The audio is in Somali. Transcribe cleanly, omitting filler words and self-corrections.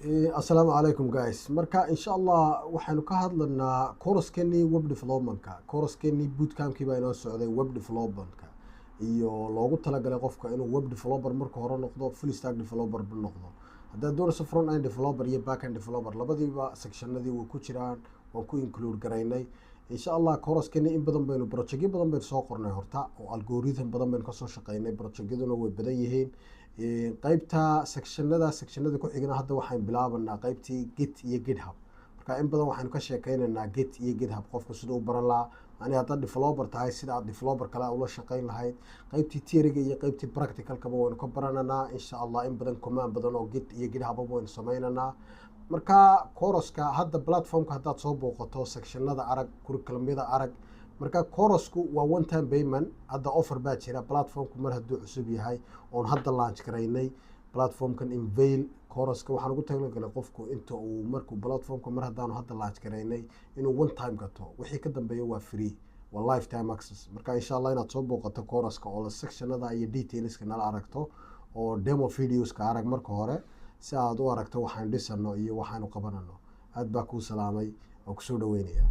Assalaamu calaykum guys. Marka insha Allah waxaanu ka hadlanaa course-keennii web development-ka. Course-keennii bootcamp-kii baa inoo socday web development-ka iyo loogu talagalay qofka inuu web developer marka hore noqdo, full stack developer noqdo. Haddaad doonayso front end developer iyo back end developer labadiiba sectionadii way ku jiraan, waan ku include garaynay. insha Allah course-keennii in badan baynu projectyo badan baynu soo qornay horta oo algorithm badan baynu ka soo shaqaynay. Projectyaduna way badan yihiin. qaybta sectionada ku xigna hadda waxaan bilaabanaa qaybtii git iyo github. Marka in badan waxaanu ka sheekaynaynaa git iyo github qofku siduu u baran lahaa, ani haddaad developer tahay sida aad developer kale ula shaqayn lahayd. qaybtii theory-ga iyo qaybtii practical-kaba waynu ka barananaa insha Allah. in badan command badan oo git iyo github waynu samaynanaa. marka course-ka hadda platform-ka haddaad soo booqato sectionada arag, curriculum-yada arag. marka course-ku waa one time payment. hadda offer baa jira platform-ku mar hadduu cusub yahay oon hadda launch garaynay platform-kan invail course-ka waxaan ugu talagalay qofku inta uu markuu platform-ka mar haddaanu hadda launch garaynay inuu one time gato, wixii ka dambeeya waa free, waa lifetime access. marka insha Allah inaad soo booqato course-ka oo sectionada iyo detailska nala aragto oo demo videos-ka arag marka hore si aad u aragto waxaan dhisano iyo waxaanu qabanano. aad baa kuu salaamay oo kusoo dhaweynaya.